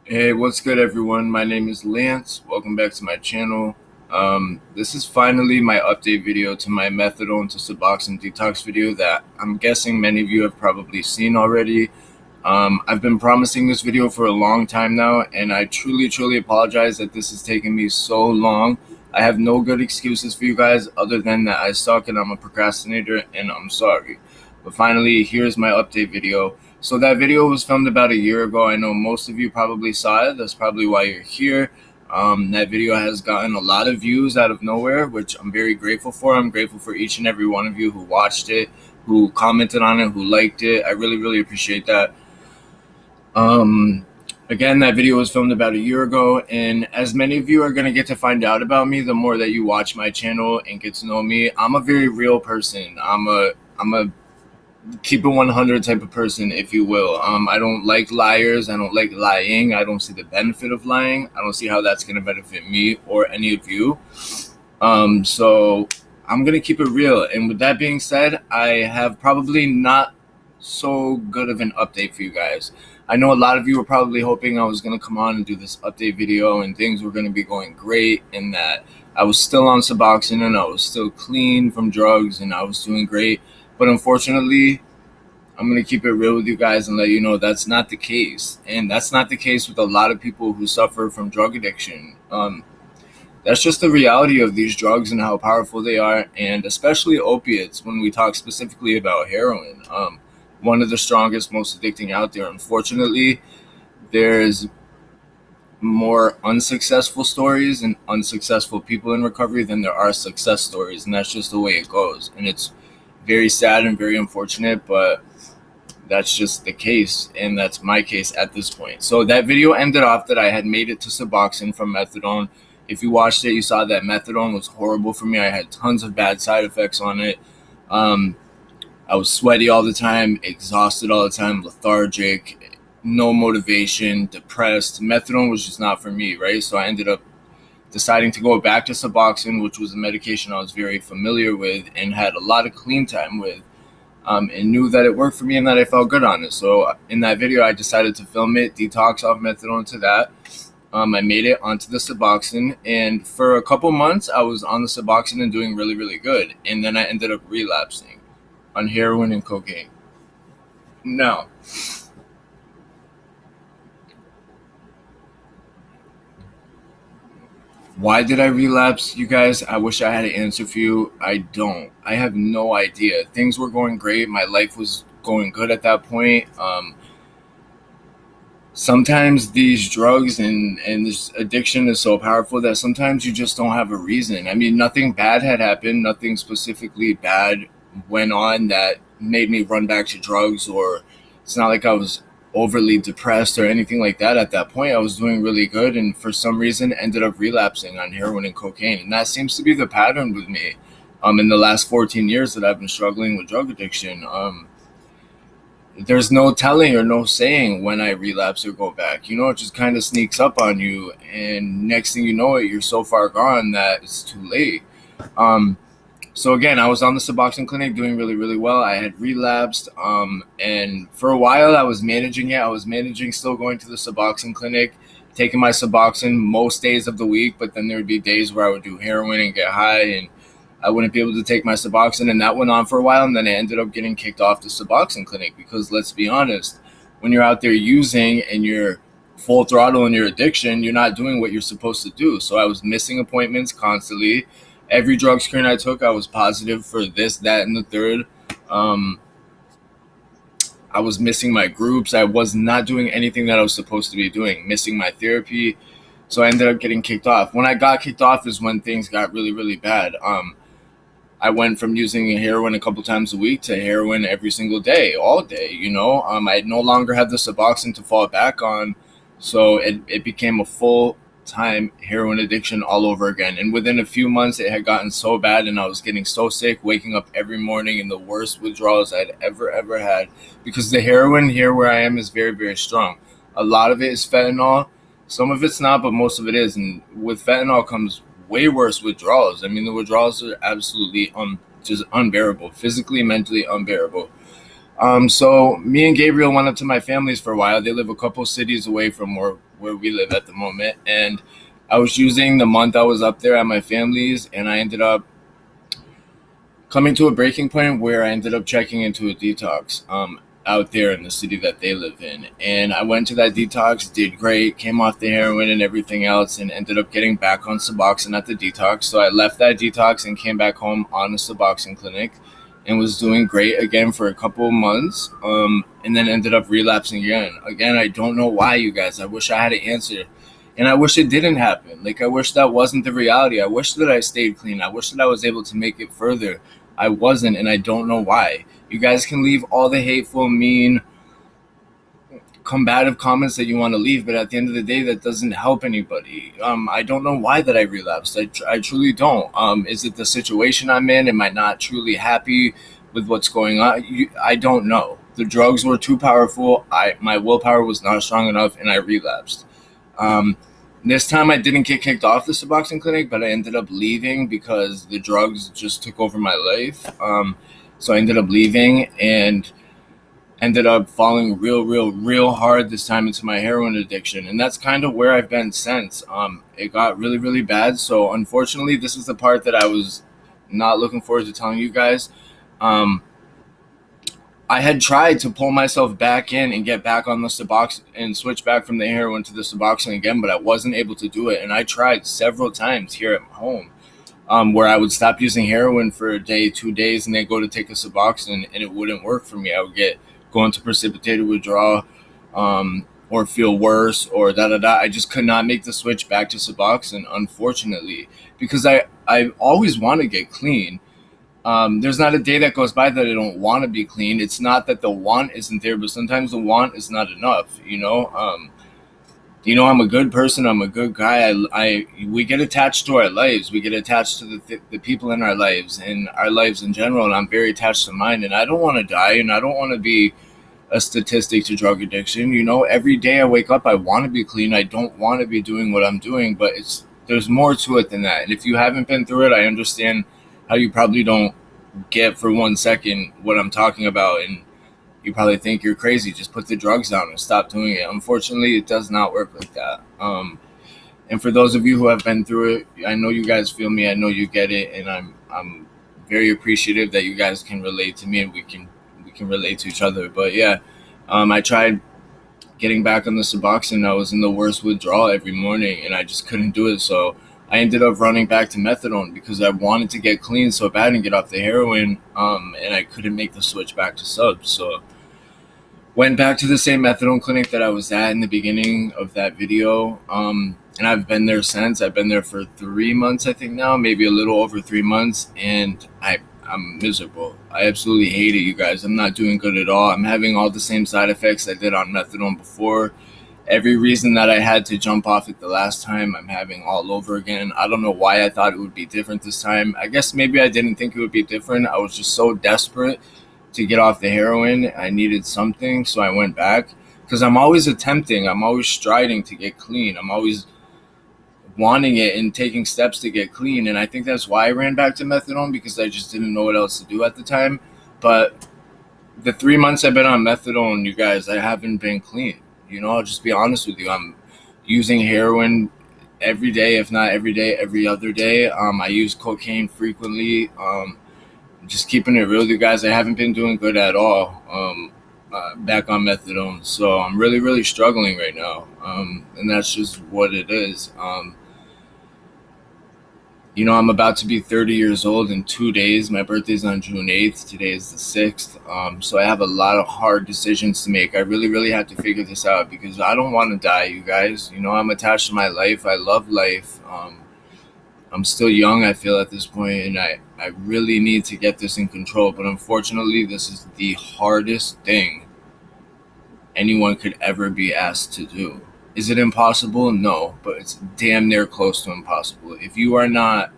Hey, what's good, everyone? My name is Lance. Welcome back to my channel. This is finally my update video to my methadone to Suboxone detox video that I'm guessing many of you have probably seen already. I've been promising this video for a long time now, and I truly apologize that this has taken me so long. I have no good excuses for you guys other than that I suck and I'm a procrastinator, and I'm sorry. But finally, here's my update video. So that video was filmed about a year ago. I know most of you probably saw it. That's probably why you're here. That video has gotten a lot of views out of nowhere, which I'm very grateful for. I'm grateful for each and every one of you who watched it, who commented on it, who liked it. I really appreciate that. Um, Again, that video was filmed about a year ago, and as many of you are going to get to find out about me, the more that you watch my channel and get to know me, I'm a very real person. I'm a keep it 100 type of person, if you will. I don't like liars. I don't like lying. I don't see the benefit of lying. I don't see how that's going to benefit me or any of you. So I'm going to keep it real. And with that being said, I have probably not so good of an update for you guys. I know a lot of you were probably hoping I was going to come on and do this update video and things were going to be going great and that I was still on Suboxone and I was still clean from drugs and I was doing great. But unfortunately, I'm going to keep it real with you guys and let you know that's not the case. And that's not the case with a lot of people who suffer from drug addiction. That's just the reality of these drugs and how powerful they are, and especially opiates when we talk specifically about heroin. One of the strongest, most addicting out there. Unfortunately, there's more unsuccessful stories and unsuccessful people in recovery than there are success stories, and that's just the way it goes. And it's very sad and very unfortunate, but that's just the case, and that's my case at this point. So that video ended off that I had made it to Suboxone from methadone. If you watched it, you saw that methadone was horrible for me. I had tons of bad side effects on it. I was sweaty all the time, exhausted all the time, lethargic, no motivation, depressed. Methadone was just not for me, right? So I ended up deciding to go back to Suboxone, which was a medication I was very familiar with and had a lot of clean time with, and knew that it worked for me and that I felt good on it. So in that video, I decided to film it, detox off methadone to that. I made it onto the Suboxone, and for a couple months, I was on the Suboxone and doing really good. And then I ended up relapsing on heroin and cocaine. Now, why did I relapse, you guys? I wish I had an answer for you. I don't. I have no idea. Things were going great. My life was going good at that point. Sometimes these drugs and this addiction is so powerful that sometimes you just don't have a reason. I mean, nothing bad had happened. Nothing specifically bad went on that made me run back to drugs, or it's not like I was overly depressed or anything like that at that point. I was doing really good, and for some reason ended up relapsing on heroin and cocaine. And that seems to be the pattern with me in the last 14 years that I've been struggling with drug addiction. There's no telling or no saying when I relapse or go back. You know, it just kind of sneaks up on you, and next thing you know it, you're so far gone that it's too late. So again, I was on the Suboxone clinic doing really well. I had relapsed, and for a while I was managing it. I was managing still going to the Suboxone clinic, taking my Suboxone most days of the week, but then there would be days where I would do heroin and get high, and I wouldn't be able to take my Suboxone, and that went on for a while, and then I ended up getting kicked off the Suboxone clinic because, let's be honest, when you're out there using and you're full throttle in your addiction, you're not doing what you're supposed to do. So I was missing appointments constantly. Every drug screen I took, I was positive for this, that, and the third. I was missing my groups. I was not doing anything that I was supposed to be doing, missing my therapy. So I ended up getting kicked off. When I got kicked off is when things got really bad. I went from using heroin a couple times a week to heroin every single day, all day, you know. I no longer had the Suboxone to fall back on, so it became a full-time heroin addiction all over again. And within a few months, it had gotten so bad, and I was getting so sick, waking up every morning in the worst withdrawals I'd ever had, because the heroin here where I am is very strong. A lot of it is fentanyl. Some of it's not, but most of it is. And with fentanyl comes way worse withdrawals. I mean, the withdrawals are absolutely just unbearable, physically, mentally unbearable. So me and Gabriel went up to my family's for a while. They live a couple cities away from where we live at the moment. And I was using the month I was up there at my family's, and I ended up coming to a breaking point where I ended up checking into a detox out there in the city that they live in. And I went to that detox, did great, came off the heroin and everything else, and ended up getting back on Suboxone at the detox. So I left that detox and came back home on a Suboxone clinic and was doing great again for a couple of months, and then ended up relapsing again. Again, I don't know why, you guys. I wish I had an answer. And I wish it didn't happen. Like, I wish that wasn't the reality. I wish that I stayed clean. I wish that I was able to make it further. I wasn't, and I don't know why. You guys can leave all the hateful, mean, combative comments that you want to leave, but at the end of the day, that doesn't help anybody. I don't know why that I relapsed. I truly don't. Is it the situation I'm in? Am I not truly happy with what's going on? I don't know. The drugs were too powerful. My willpower was not strong enough, and I relapsed. This time I didn't get kicked off the Suboxone clinic, but I ended up leaving because the drugs just took over my life. So I ended up leaving and ended up falling real hard this time into my heroin addiction. And that's kind of where I've been since. It got really bad. So unfortunately, this is the part that I was not looking forward to telling you guys. I had tried to pull myself back in and get back on the Suboxone and switch back from the heroin to the Suboxone again, but I wasn't able to do it. And I tried several times here at home, where I would stop using heroin for a day, 2 days, and then go to take a Suboxone, and it wouldn't work for me. I would go into precipitated withdrawal, or feel worse, or I just could not make the switch back to Suboxone, unfortunately, because I always want to get clean. There's not a day that goes by that I don't want to be clean. It's not that the want isn't there, but sometimes the want is not enough. I'm a good person. I'm a good guy. We get attached to our lives. We get attached to the people in our lives and our lives in general. And I'm very attached to mine. And I don't want to die, and I don't want to be a statistic to drug addiction. Every day I wake up, I want to be clean. I don't want to be doing what I'm doing, but there's more to it than that. And if you haven't been through it, I understand how you probably don't get for 1 second what I'm talking about, and you probably think you're crazy. Just put the drugs down and stop doing it. Unfortunately, it does not work like that. And for those of you who have been through it, I know you guys feel me. I know you get it, and I'm very appreciative that you guys can relate to me, and we can relate to each other. But yeah, I tried getting back on the Suboxone. I was in the worst withdrawal every morning, and I just couldn't do it. So I ended up running back to methadone because I wanted to get clean so bad and get off the heroin, and I couldn't make the switch back to subs. So went back to the same methadone clinic that I was at in the beginning of that video, and I've been there since. I've been there for 3 months, I think now, maybe a little over 3 months, and I'm miserable. I absolutely hate it, you guys. I'm not doing good at all. I'm having all the same side effects I did on methadone before. Every reason that I had to jump off it the last time, I'm having all over again. I don't know why I thought it would be different this time. I guess maybe I didn't think it would be different. I was just so desperate to get off the heroin. I needed something, so I went back. Because I'm always attempting. I'm always striding to get clean. I'm always wanting it and taking steps to get clean. And I think that's why I ran back to methadone, because I just didn't know what else to do at the time. But the 3 months I've been on methadone, you guys, I haven't been clean. I'll just be honest with you. I'm using heroin every day, if not every day, every other day. I use cocaine frequently. Just keeping it real with you guys, I haven't been doing good at all back on methadone. So I'm really struggling right now. And that's just what it is. I'm about to be 30 years old in 2 days. My birthday's on June 8th. Today is the 6th. So I have a lot of hard decisions to make. I really have to figure this out because I don't want to die, you guys. I'm attached to my life. I love life. I'm still young, I feel, at this point, and I really need to get this in control. But unfortunately, this is the hardest thing anyone could ever be asked to do. Is it impossible? No, but it's damn near close to impossible. If you are not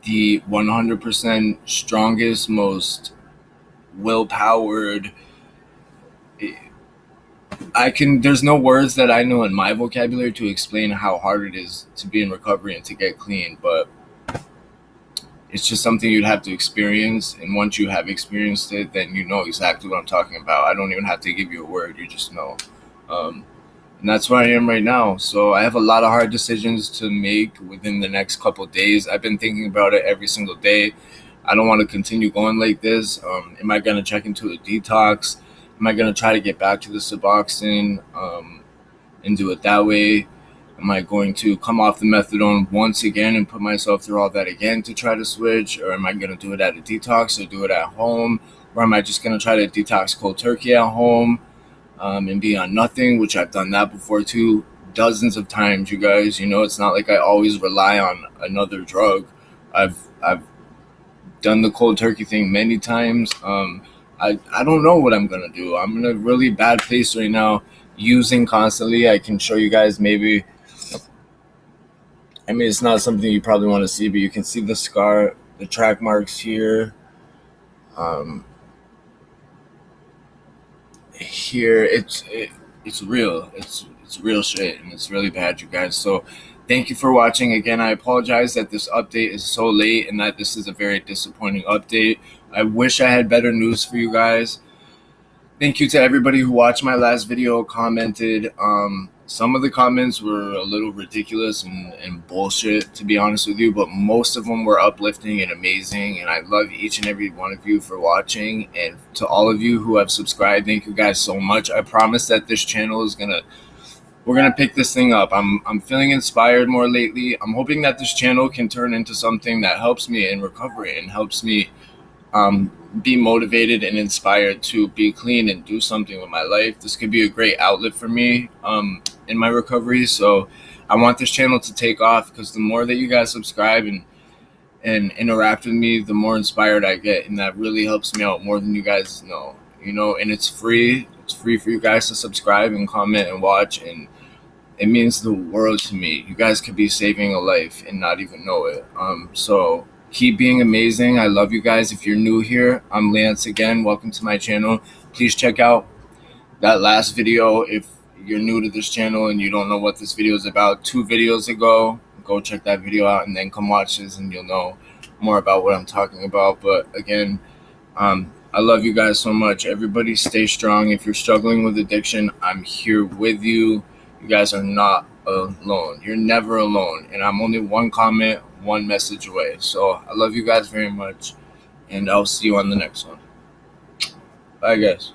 the 100% strongest, most willpowered, there's no words that I know in my vocabulary to explain how hard it is to be in recovery and to get clean, but it's just something you'd have to experience. And once you have experienced it, then you know exactly what I'm talking about. I don't even have to give you a word. You just know. And that's where I am right now. So I have a lot of hard decisions to make within the next couple of days. I've been thinking about it every single day. I don't want to continue going like this. Am I going to check into a detox? Am I going to try to get back to the Suboxone and do it that way? Am I going to come off the methadone once again and put myself through all that again to try to switch? Or am I going to do it at a detox or do it at home? Or am I just going to try to detox cold turkey at home and be on nothing, which I've done that before too, dozens of times, you guys. It's not like I always rely on another drug. I've done the cold turkey thing many times. I don't know what I'm going to do. I'm in a really bad place right now, using constantly. I can show you guys maybe. I mean, it's not something you probably want to see, but you can see the scar, the track marks here. Here, it's real. It's real shit, and it's really bad, you guys. So, thank you for watching. Again, I apologize that this update is so late and that this is a very disappointing update. I wish I had better news for you guys. Thank you to everybody who watched my last video, commented. Some of the comments were a little ridiculous and bullshit, to be honest with you, but most of them were uplifting and amazing, and I love each and every one of you for watching. And to all of you who have subscribed, thank you guys so much. I promise that this channel is we're gonna pick this thing up. I'm feeling inspired more lately. I'm hoping that this channel can turn into something that helps me in recovery and helps me be motivated and inspired to be clean and do something with my life. This could be a great outlet for me in my recovery. So I want this channel to take off, because the more that you guys subscribe and interact with me, the more inspired I get, and that really helps me out more than you guys know. And it's free. It's free for you guys to subscribe and comment and watch, and it means the world to me. You guys could be saving a life and not even know it. So keep being amazing. I love you guys. If you're new here, I'm Lance again. Welcome to my channel. Please check out that last video if you're new to this channel and you don't know what this video is about. 2 videos ago, go check that video out and then come watch this and you'll know more about what I'm talking about. But again, I love you guys so much. Everybody stay strong. If you're struggling with addiction, I'm here with you. You guys are not alone. You're never alone. And I'm only one comment, one message away. So I love you guys very much, and I'll see you on the next one. Bye, guys.